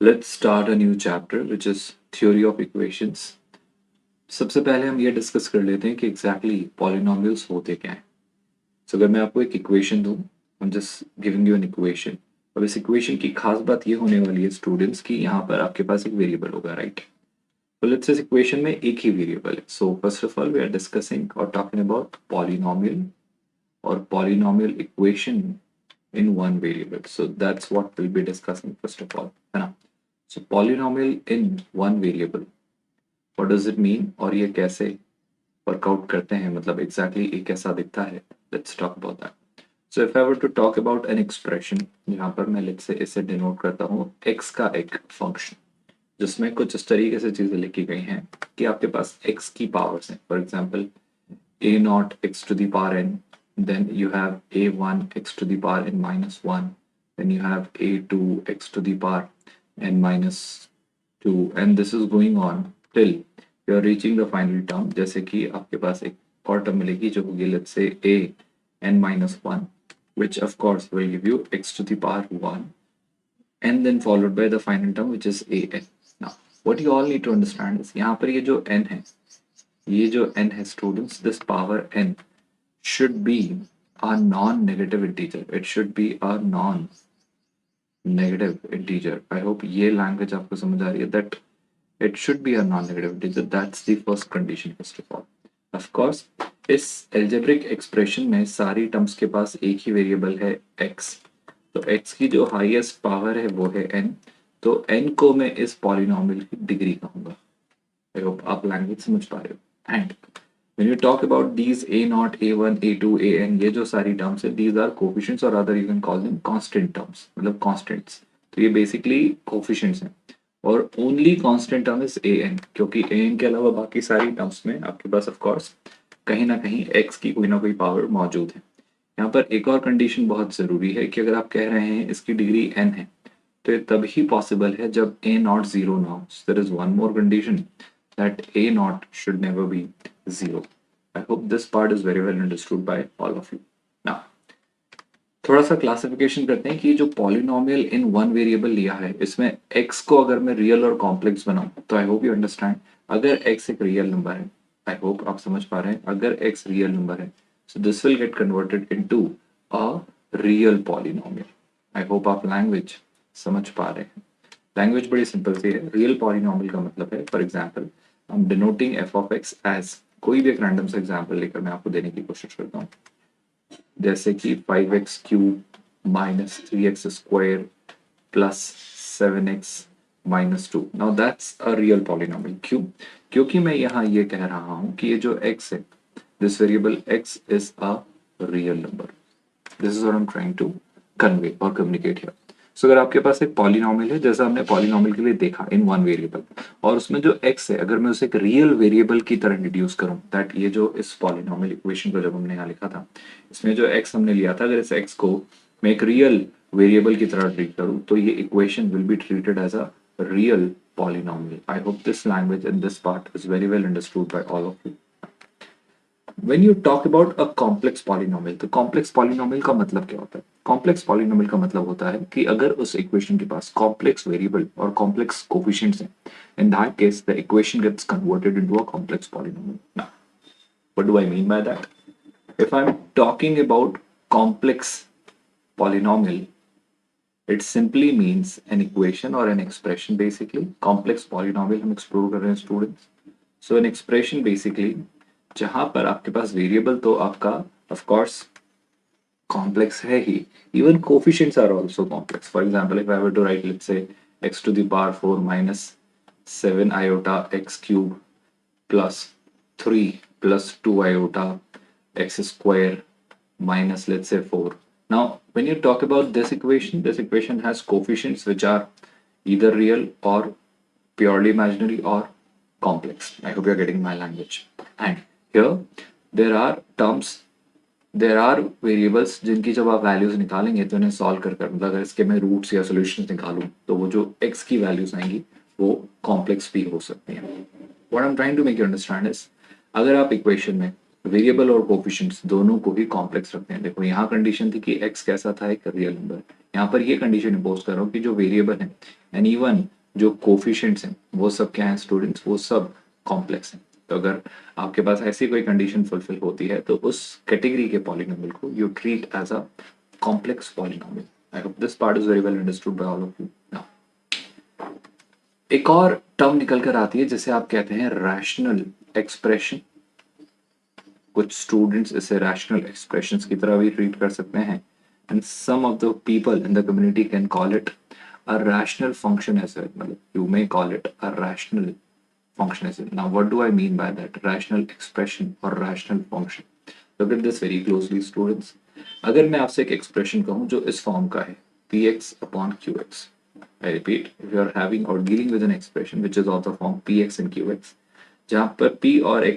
Let's start a new chapter which is theory of equations. सबसे पहले हम ये डिस्कस कर लेते हैं कि एग्जैक्टली पॉलिनोमियल्स होते क्या हैं. अगर मैं आपको एक इक्वेशन दूं, I am just giving you an equation. अब इस इक्वेशन की खास बात ये होने वाली है स्टूडेंट्स की यहाँ पर आपके पास एक वेरिएबल होगा, राइट? तो लेट्स इस इक्वेशन में एक ही वेरिएबल है. So first of all we are discussing और टॉकिंग अबाउट पॉलिनोमियल और polynomial equation in one variable. So that's what we'll be discussing first of all, है ना? So polynomial in one variable. What does it mean? और ये कैसे workout करते हैं, मतलब एग्जैक्टली ये कैसा दिखता है? Let's talk about that. So if I were to talk about an expression, यहाँ पर मैं let's say इसे डिनोट करता हूँ x का एक फंक्शन जिसमें कुछ इस तरीके से चीजें लिखी गई हैं कि आपके पास x की पावर्स हैं. For example a0 x to the power n, then you have a1 x to the power n minus 1, then you have a2 x to the power n minus 2, and this is going on till you are reaching the final term. जैसे कि आपके पास एक और term मिलेगी जो होगी let's say a n minus 1, which of course will give you x to the power 1, and then followed by the final term which is a n. Now what you all need to understand is यहाँ पर ये जो n है, ये जो n है students, this power n should be a non-negative integer. It should be a non-negative integer. I hope ये language आपको समझ आ रही है, that it should be a non-negative integer. That's the first condition first of all. Of course, इस algebraic expression में सारी terms के पास एक ही variable है x. तो x की जो highest power है वो है n. तो n को मैं इस polynomial की डिग्री कहूंगा. I hope आप language समझ पा रहे हो. And when you talk about these a0, a1, a2, an, ये जो सारी terms है, these are coefficients or rather you can call them constant terms, मतलब constants. तो ये basically coefficients हैं और only constant term is an, क्योंकि an के अलावा बाकी सारी terms में आपके पास of course कहीं ना कहीं x की कोई ना कोई पावर मौजूद है. यहाँ पर एक और कंडीशन बहुत ज़रूरी है कि अगर आप कह रहे हैं इसकी डिग्री n है तो ये तभी पॉसिबल है जब a नॉट जीरो ना हो. There is one more condition that a naught should never be 0. I hope this part is very well understood by all of you. Now, थोड़ा सा क्लासिफिकेशन करते हैं कि जो पॉलिनोमियल इन वन वेरिएबल लिया है इसमें x को अगर मैं रियल और कॉम्प्लेक्स बनाऊं तो आई होप यू अंडरस्टैंड. अगर x एक रियल नंबर है, आई होप आप समझ पा रहे हैं, अगर x रियल नंबर है so this will get converted into a real polynomial. I hope आप लैंग्वेज समझ पा रहे हैं. लैंग्वेज बड़ी सिंपल सी है. रियल पॉलिनोमियल का मतलब है, for example I am denoting f of x as, कोई भी एक रैंडम सा एग्जांपल लेकर मैं आपको देने की कोशिश करता हूँ, जैसे कि 5x cube minus 3x square plus 7x minus 2. Now that's a real polynomial. क्यों? क्योंकि मैं यहाँ ये कह रहा हूँ कि ये जो x है, this variable x is a real number. This is what I am trying to convey और कम्युनिकेट हियर. सो अगर आपके पास एक पॉलिनोमियल है जैसा हमने पॉलिनोमियल के लिए देखा इन वन वेरिएबल, और उसमें जो x है अगर मैं उसे एक रियल वेरिएबल की तरह इंट्रोड्यूस करूं, दैट ये जो इस पॉलिनोमियल इक्वेशन को जब हमने यहाँ लिखा था इसमें जो x हमने लिया था, अगर इस x को मैं एक रियल वेरिएबल की तरह ट्रीट करूं तो ये equation will be treated as a real polynomial. I hope this language and this part is very well understood by all of you. When you talk about a complex polynomial, तो complex polynomial का मतलब क्या होता है? Complex polynomial का मतलब होता है कि अगर उस equation के पास complex variable और complex coefficients हैं, in that case the equation gets converted into a complex polynomial. Now, what do I mean by that? If I'm talking about complex polynomial, it simply means an equation or an expression basically. Complex polynomial हम explore कर रहे हैं students. So an expression basically जहां पर आपके पास variable तो आपका of course complex है ही, even coefficients are also complex. For example if I were to write let's say x to the power 4 minus 7 iota x cube plus 3 plus 2 iota x square minus let's say 4. Now when you talk about this equation has coefficients which are either real or purely imaginary or complex. I hope you're getting my language. And here there are terms, there are variables जिनकी जब आप values निकालेंगे तो इन्हें solve कर कर, मतलब अगर इसके मैं रूट्स या सॉल्यूशंस निकालूं तो वो जो x की वैल्यूज आएंगी वो कॉम्प्लेक्स भी हो सकती हैं. What I'm trying to make you understand is अगर आप इक्वेशन में वेरिएबल और कोफिशिएंट्स दोनों को ही कॉम्प्लेक्स रखते हैं। देखो यहाँ कंडीशन थी कि x कैसा था, एक रियल नंबर। यहाँ पर ये कंडीशन इम्पोज कर रहा हूँ कि जो वेरिएबल है एंड इवन जो कोफिशिएंट्स हैं वो सब क्या हैं स्टूडेंट्स, वो सब कॉम्प्लेक्स हैं। तो अगर आपके पास ऐसी कोई कंडीशन फुलफिल होती है तो उस कैटेगरी के पॉलिनोमियल को you treat as a complex polynomial. I hope this part is very well understood by all of you. Now एक और टर्म निकल कर आती है जिसे आप कहते हैं रैशनल एक्सप्रेशन। कुछ स्टूडेंट्स इसे रैशनल एक्सप्रेशंस की तरह भी ट्रीट कर सकते हैं and some of the people in the community can call it a rational function as well. मतलब you may call it a rational function as well. Now, what do I mean by that? Rational expression or rational function. Look at this very closely, students. अगर मैं आपसे एक expression कहूँ जो इस form का है, px upon qx. I repeat, if you are having or dealing with an expression which is of the form px and qx, जहाँ पर p और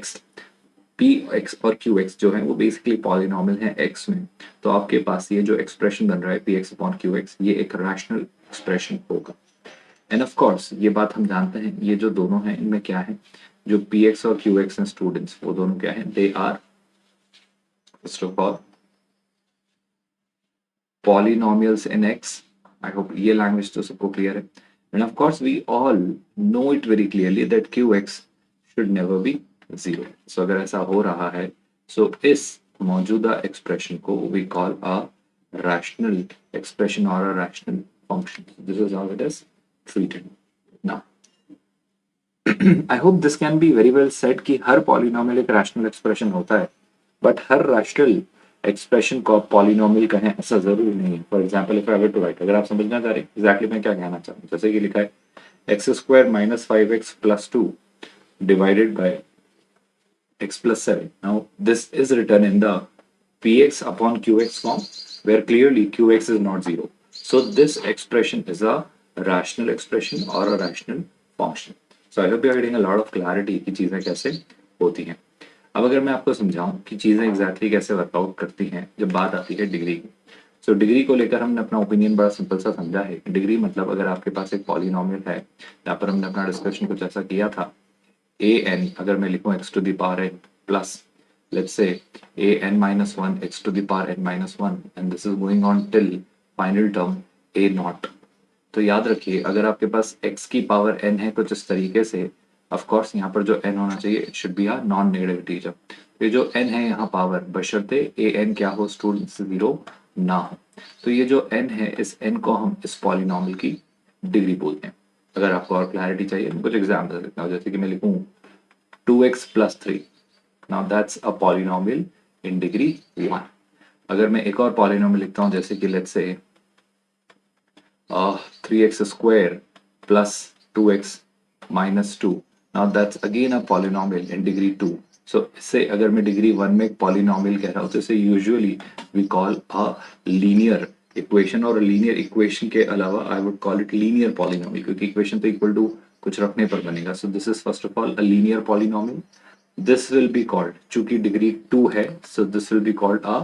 और qx जो है वो बेसिकली पॉलिनॉमियल है x में, तो आपके पास ये जो एक्सप्रेशन बन रहा है px upon qx, ये एक रैशनल एक्सप्रेशन होगा। एंड ऑफ कोर्स ये बात हम जानते हैं, ये जो दोनों हैं इनमें क्या है, जो px और qx हैं स्टूडेंट्स, वो दोनों क्या है, they are first of all polynomials in x। I hope ये लैंग्वेज तो सबको क्लियर है। And of course we all know it very clearly that qx should never be zero. So अगर ऐसा हो रहा है, सो इस मौजूदा एक्सप्रेशन को we call a rational expression और a rational function. This is how it is treated. Now, I hope this can be very well said कि हर पॉलिनोमियल एक रैशनल एक्सप्रेशन होता है, बट हर रैशनल एक्सप्रेशन को आप polynomial कहें ऐसा जरूरी नहीं है। For example if I were to write, अगर आप समझना चाह रहे हैं एग्जैक्टली मैं क्या कहना चाहूँ, जैसे कि लिखा है x square minus 5x plus 2 divided by x plus 7. Now this is written in the px upon qx form where clearly qx is not 0. So this expression is a rational expression or a rational function. So I hope you are getting a lot of clarity कि चीज़ें कैसे होती हैं। अब अगर मैं आपको समझाऊं कि चीज़ें एग्जैक्टली कैसे वर्कआउट करती हैं जब बात आती है डिग्री की, सो डिग्री को लेकर हमने अपना ओपिनियन बड़ा सिंपल सा समझा है। डिग्री मतलब अगर आपके पास एक पॉलिनोमियल है, यहाँ पर हमने अपना डिस्कशन कुछ ऐसा किया था, a n अगर मैं लिखूं x to the power n plus let's say a n minus 1 x to the power n minus 1 and this is going on till final term a naught। तो याद रखिए अगर आपके पास x की पावर n है कुछ इस तरीके से, ऑफ कोर्स यहाँ पर जो n होना चाहिए it should be a non negative integer. तो ये जो n है यहाँ पावर बशर्ते a n क्या हो स्टूडेंट्स, जीरो ना हो। तो ये जो n है इस n को हम इस पॉलिनोमियल की डिग्री बोलते हैं। अगर आपको और क्लैरिटी चाहिए मैं कुछ एग्जाम्पल देता हूँ, जैसे कि मैं लिखूँ 2x plus 3, now that's a polynomial in degree 1। अगर मैं एक और पॉलिनोमियल लिखता हूँ जैसे कि let's say 3x square plus 2x minus 2, now that's again a polynomial in degree 2। so इससे अगर मैं डिग्री 1 में एक पॉलिनोमियल कह रहा हूँ तो इसे usually we call a linear equation, और लीनियर इक्वेशन के अलावा I would call it linear polynomial, क्योंकि इक्वेशन तो इक्वल टू कुछ रखने पर बनेगा। So this is first of all a linear polynomial. This will be called, चूंकि डिग्री 2 है, so this will be called a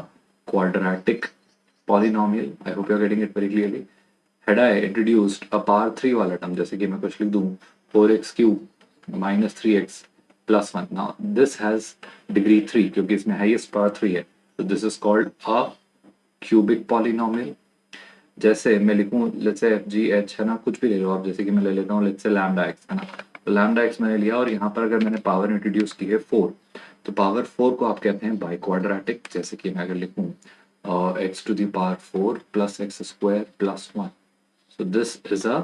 quadratic polynomial. I hope you are getting it very clearly. had I introduced a power 3 वाला term, जैसे कि मैं कुछ लिख दूं 4x cube minus 3x plus 1, now this has degree 3 क्योंकि इसमें highest power 3 है, तो this is called a cubic polynomial. जैसे मैं लिखूं let's say F G H है ना, कुछ भी ले लो आप, जैसे कि मैं ले लेता हूँ लेट्स से लैम्डा एक्स है ना, तो लैम्डा एक्स मैंने लिया और यहाँ पर अगर मैंने पावर इंट्रोड्यूस की है 4, तो पावर 4 को आप कहते हैं बाई क्वाड्रेटिक। जैसे कि मैं अगर लिखूं x to the power 4 plus x square plus 1, so this is a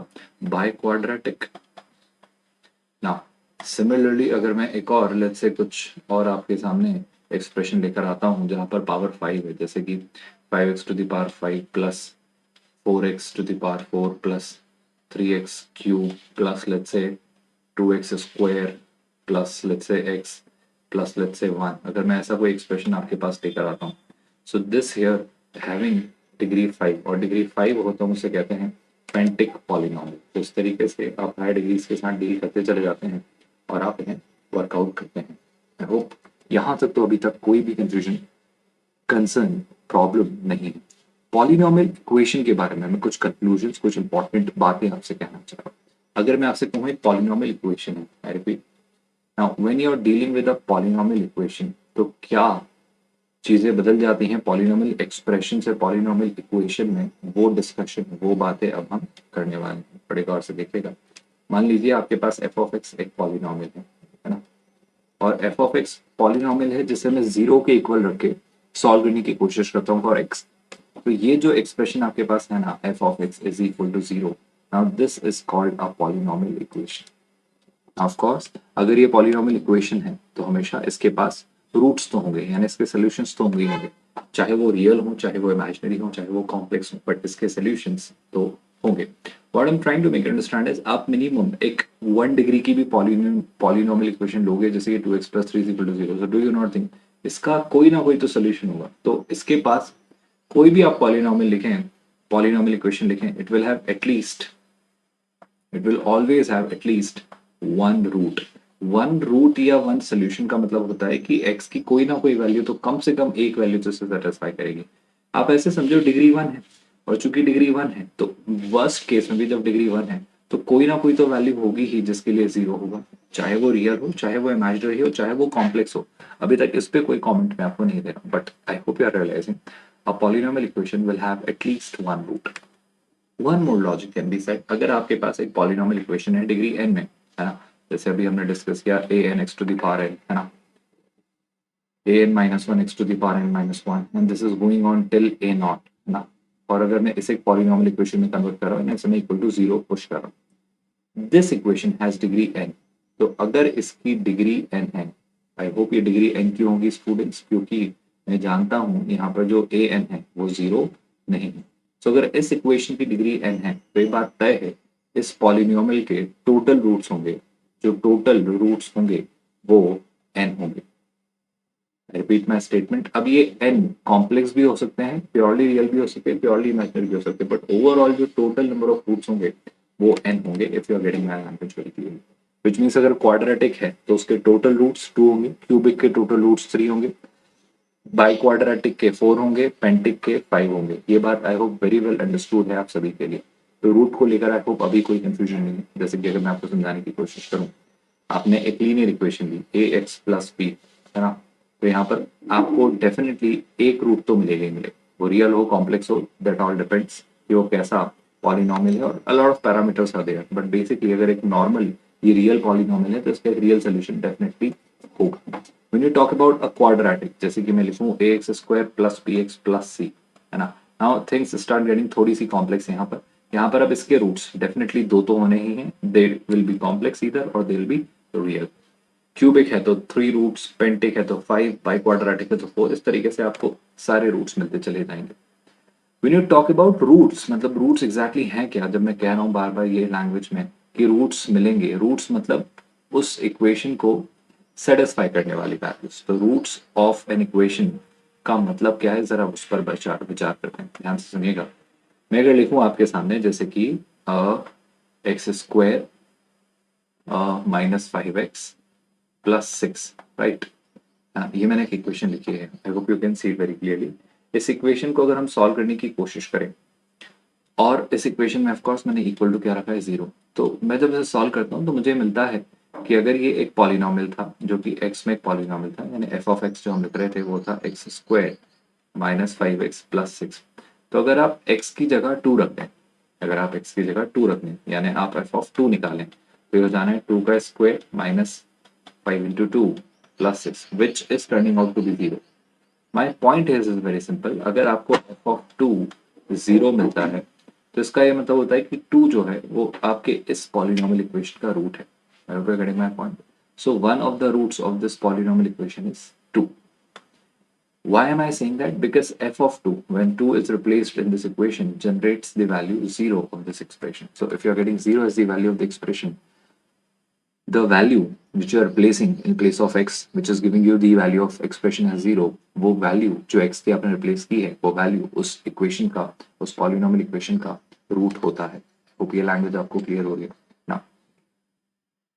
biquadratic। now similarly अगर मैं एक और लेट्स से कुछ और आपके सामने एक्सप्रेशन लेकर आता हूँ जहाँ पर पावर 5 है, जैसे कि 5x to the power 5 plus 4x to the power 4 plus 3x cube plus let's say 2x square plus let's say x plus let's say 1, अगर मैं ऐसा कोई एक्सप्रेशन आपके पास लेकर आता हूँ, so this here having degree 5, और डिग्री 5 हो तो उसे कहते हैं पेंटिक पॉलिनोमियल। तो इस तरीके से आप हाई डिग्रीज के साथ डील करते चले जाते हैं और आप इन्हें वर्कआउट करते हैं। आई होप यहाँ तक तो अभी तक कोई भी कंफ्यूजन, कंसर्न, प्रॉब्लम नहीं है। पॉलिनोमियल इक्वेशन के बारे में मैं कुछ कंक्लूजन्स, कुछ इंपॉर्टेंट बातें आपसे कहना चाह रहा हूँ। अगर मैं आपसे कहूँ एक पॉलिनोमियल इक्वेशन है, I repeat, now when you are dealing with a polynomial equation तो क्या चीजें बदल जाती हैं पॉलिनोमियल एक्सप्रेशन से पॉलिनोमियल इक्वेशन में, वो डिस्कशन, वो बातें अब हम करने वाले हैं। बड़े गौर से देखिएगा। मान लीजिए आपके पास एफ ऑफ एक्स एक पॉलिनोमियल है ना, और एफ ऑफ एक्स पॉलिनोमियल है जिसे मैं जीरो के इक्वल रख के सॉल्व करने की कोशिश करता हूँ फॉर एक्स। तो ये जो एक्सप्रेशन आपके पास है ना, f of x is equal to zero, now this is called a polynomial equation. Of course अगर ये पॉलिनोमियल इक्वेशन है तो हमेशा इसके पास रूट्स तो होंगे, यानी इसके सॉल्यूशंस तो होंगे ही होंगे, चाहे वो रियल हो, चाहे वो इमेजिनरी हो, चाहे वो कॉम्प्लेक्स हो, बट इसके सॉल्यूशंस तो होंगे। What I am trying to make understand is आप मिनिमम एक 1 डिग्री की भी पॉलिनोमियल इक्वेशन लोगे, जैसे कि 2x + 3 = 0, so do you not think इसका कोई ना कोई तो सोल्यूशन होगा। तो इसके पास कोई भी आप पॉलिनोमियल लिखें, पॉलिनोमियल इक्वेशन लिखें, it will always have at least one root. One root या वन सोल्यूशन का मतलब होता है कि x की कोई ना कोई वैल्यू तो कम से कम एक वैल्यू तो इसे सेटिस्फाई करेगी। आप ऐसे समझो डिग्री 1 है, और चूंकि डिग्री 1 है तो वर्स्ट केस में भी जब डिग्री 1 है तो कोई ना कोई तो वैल्यू होगी ही जिसके लिए जीरो होगा, चाहे वो रियल हो, चाहे वो इमेजिनरी हो, चाहे वो कॉम्प्लेक्स हो। अभी तक इस पे कोई कमेंट मैं आपको नहीं दे रहा, but I hope you are realising a polynomial equation will have at least one root. One more logic can be said, अगर आपके पास एक पॉलिनोमियल इक्वेशन है डिग्री n में, है ना, जैसे अभी हमने डिस्कस किया a n(x^n), है ना, a n-1 (x^n-1) and this is going on till a0, है ना। और अगर मैं इसे एक पॉलिनोमियल इक्वेशन में कन्वर्ट कर रहा हूँ, इसे मैं इक्वल टू जीरो पुश कर रहा हूँ, this equation has degree n। तो अगर इसकी डिग्री n है, आई होप ये डिग्री n क्यों होगी स्टूडेंट्स, क्योंकि मैं जानता हूँ यहाँ पर जो a n है वो जीरो नहीं है। तो अगर इस इक्वेशन की डिग्री n है तो ये बात तय है इस पॉलिनोमियल के टोटल रूट्स होंगे, जो टोटल रूट्स होंगे वो n होंगे। रिपीट माई स्टेटमेंट, अब ये n कॉम्प्लेक्स भी हो सकते हैं, प्योरली रियल भी हो सकते हैं, प्योरली इमेजिनरी भी हो सकते हैं, बट ओवरऑल जो टोटल नंबर ऑफ रूट्स होंगे वो n होंगे, if you are getting my language very clearly. Which means अगर क्वाड्रेटिक है तो उसके टोटल रूट्स 2 होंगे, क्यूबिक के टोटल रूट्स 3 होंगे, बाई क्वाड्रेटिक के 4 होंगे, पेंटिक के 5 होंगे। ये बात I hope very well understood है आप सभी के लिए। तो रूट को लेकर आई होप अभी कोई कंफ्यूजन नहीं है। जैसे कि अगर मैं आपको समझाने की कोशिश करूं, आपने एक लीनियर इक्वेशन ली ax + b, है ना, तो यहाँ पर आपको डेफिनेटली एक रूट तो मिलेगा ही मिलेगा, वो रियल हो, कॉम्प्लेक्स हो, दैट ऑल डिपेंड्स कि वो कैसा पॉलिनोमियल है, और a lot of parameters are there, but basically अगर एक नॉर्मल ये रियल पॉलिनोमियल है तो इसका एक रियल सोल्यूशन डेफिनेटली होगा। When you talk about a quadratic, जैसे कि मैं लिखूं ax² + bx + c, है ना, now things start getting थोड़ी सी कॉम्प्लेक्स यहाँ पर अब इसके रूट्स डेफिनेटली दो तो होने ही हैं, दे विल बी कॉम्प्लेक्स इधर और they will be real. Cubic है तो 3 रूट्स, पेंटिक है तो 5, बाई क्वाड्रेटिक है तो 4, इस तरीके से आपको सारे रूट्स मिलते चले जाएंगे। When you talk about roots, मतलब रूट्स एग्जैक्टली हैं क्या, जब मैं कह रहा हूँ बार बार ये लैंग्वेज में कि रूट्स मिलेंगे, रूट्स मतलब उस इक्वेशन को सेटिस्फाई करने वाली वैल्यूज। तो रूट्स ऑफ एन इक्वेशन का मतलब क्या है, जरा उस पर विचार विचार करते हैं, ध्यान से सुनिएगा। मैं अगर लिखूं आपके सामने जैसे कि x² -5x + 6, राइट, ये मैंने एक इक्वेशन लिखी है, आई hope you can see it very clearly. इस इक्वेशन को अगर हम सॉल्व करने की कोशिश करें, और इस इक्वेशन में ऑफ कोर्स मैंने इक्वल टू क्या रखा है, जीरो, तो मैं जब इसे सॉल्व करता हूँ तो मुझे मिलता है कि अगर ये एक पॉलिनोमियल था जो कि x में एक पॉलिनोमियल था, यानी f ऑफ x जो हम लिख रहे थे वो था x² -5x + 6, तो अगर आप x की जगह 2 रख दें, अगर आप x की जगह 2 रख दें, यानी आप f ऑफ 2 निकालें, तो ये हो जाना है 2 का square -5 × 2 + 6, which is turning out to be 0। My point is very simple, अगर आपको f ऑफ 2 0 मिलता है तो इसका ये मतलब होता है कि 2 जो है वो आपके इस पॉलिनोमियल इक्वेशन का रूट है। Are you getting my point? So one of the roots of this polynomial equation is 2. Why am I saying that? Because f of 2, when 2 is replaced in this equation, generates the value 0 of this expression. So if you're getting 0 as the value of the expression, the value which you are placing in place of x, which is giving you the value of expression as 0, वो value जो x की आपने replace की है, वो value उस equation का, उस polynomial equation का root होता है। होप ये language आपको clear हो गई। Now,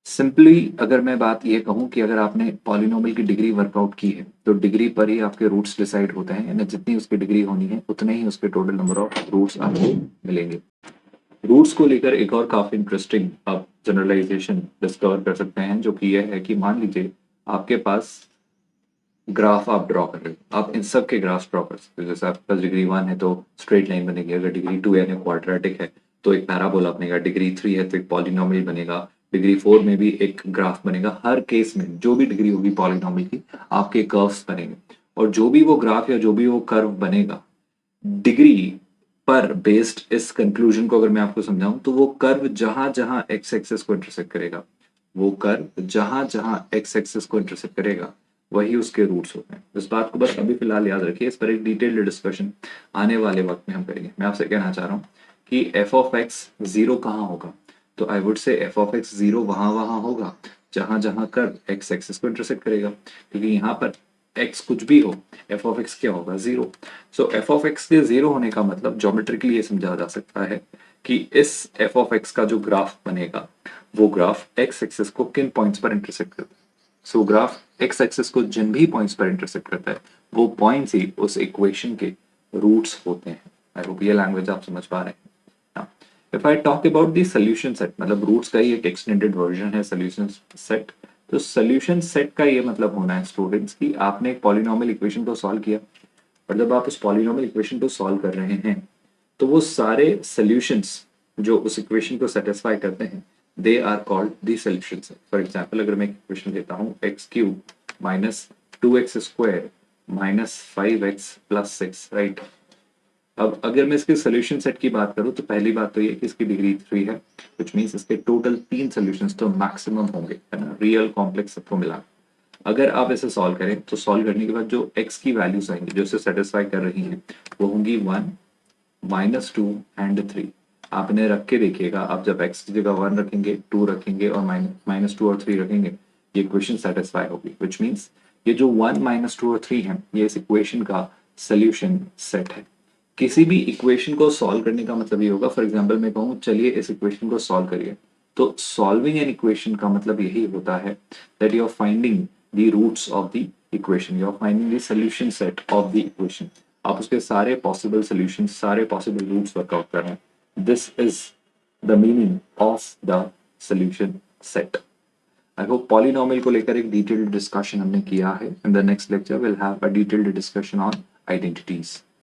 सिंपली अगर मैं बात ये कहूँ कि अगर आपने पॉलिनोमियल की डिग्री वर्कआउट की है तो डिग्री पर ही आपके रूट्स डिसाइड होते हैं, यानी जितनी उसकी डिग्री होनी है उतने ही उसके टोटल नंबर ऑफ रूट्स आपको मिलेंगे। रूट्स को लेकर एक और काफी इंटरेस्टिंग आप जनरलाइजेशन डिस्कवर कर सकते हैं, जो कि यह है कि मान लीजिए आपके पास ग्राफ आप ड्रॉ कर रहे हो, आप इन सब के ग्राफ ड्रॉ कर सकते हो। जैसे आपके पास डिग्री 1 है तो स्ट्रेट लाइन बनेगी, अगर डिग्री 2 यानी क्वाड्रेटिक है तो एक पैराबोला बनेगा, डिग्री 3 है तो एक पॉलिनोमियल बनेगा, डिग्री 4 में भी एक ग्राफ बनेगा। हर केस में जो भी डिग्री होगी पॉलिनोमियल की, आपके कर्व्स बनेंगे, और जो भी वो ग्राफ या जो भी वो कर्व बनेगा, डिग्री पर बेस्ड इस कंक्लूजन को अगर मैं आपको समझाऊं तो वो कर्व जहां जहां एक्स एक्सिस को इंटरसेक्ट करेगा, वो कर्व जहां जहां एक्स एक्सिस को इंटरसेक्ट करेगा वही उसके रूट्स होते हैं। इस बात को बस अभी फिलहाल याद रखिए, इस पर एक डिटेल्ड डिस्कशन आने वाले वक्त में हम करेंगे। मैं आपसे कहना चाह रहा हूँ कि एफ ऑफ एक्स जीरो कहाँ होगा, तो I would say F of x zero वहां वहां होगा जहां जहां कर्व एक्स एक्सिस को इंटरसेक्ट करेगा, क्योंकि यहाँ पर एक्स कुछ भी हो, एफ ऑफ एक्स क्या होगा, zero. So F of x के जीरो होने का मतलब ज्योमेट्रिकली ये समझा जा सकता है कि इस एफ ऑफ एक्स का जो ग्राफ बनेगा वो ग्राफ एक्स एक्सिस को किन पॉइंट्स पर इंटरसेक्ट करता है। सो ग्राफ एक्स एक्सिस को जिन भी पॉइंट्स पर इंटरसेक्ट करता है वो पॉइंट्स ही उस इक्वेशन के रूट्स होते हैं। आई होप ये लैंग्वेज आप समझ पा रहे हैं। If I talk about the solution set, मतलब रूट्स का ही एक एक्सटेंडेड वर्जन है सोल्यूशन सेट। तो सोल्यूशन सेट का ये मतलब होना है स्टूडेंट्स कि आपने एक पॉलिनोमियल इक्वेशन को सॉल्व किया, और जब आप उस पॉलिनोमियल इक्वेशन को सॉल्व कर रहे हैं तो वो सारे सॉल्यूशंस जो उस इक्वेशन को सेटिस्फाई करते हैं they are called the solution set. For example अगर मैं एक इक्वेशन लेता हूँ x cube minus 2x square minus 5x plus 6, right. अब अगर मैं इसके सोल्यूशन सेट की बात करूं तो पहली बात तो ये कि इसकी डिग्री 3 है, विच मीन्स इसके टोटल 3 सॉल्यूशंस तो मैक्सिमम होंगे, है ना, रियल कॉम्प्लेक्स सबको मिला। अगर आप इसे सॉल्व करें तो सॉल्व करने के बाद जो x की वैल्यूज आएंगी जो इसे सेटिस्फाई कर रही हैं वो होंगी 1 -2 एंड 3। आप इन्हें रख के देखिएगा, आप जब x की जगह 1 रखेंगे, 2 रखेंगे और -2 और 3 रखेंगे, ये इक्वेशन सेटिस्फाई होगी, विच मीन्स ये जो 1 -2 और 3 है ये इस इक्वेशन का सोल्यूशन सेट है। किसी भी इक्वेशन को सॉल्व करने का मतलब ये होगा, फॉर एग्जाम्पल मैं कहूँ चलिए इस इक्वेशन को सॉल्व करिए, तो सॉल्विंग एन इक्वेशन का मतलब यही होता है that you are finding the roots of the equation, you are finding the solution set of the equation. आप उसके सारे पॉसिबल सोल्यूशन, सारे पॉसिबल रूट्स वर्कआउट कर रहे हैं। This is the meaning of the solution set. I hope polynomial को लेकर एक डिटेल्ड डिस्कशन हमने किया है। In the next lecture will have a detailed discussion on identities.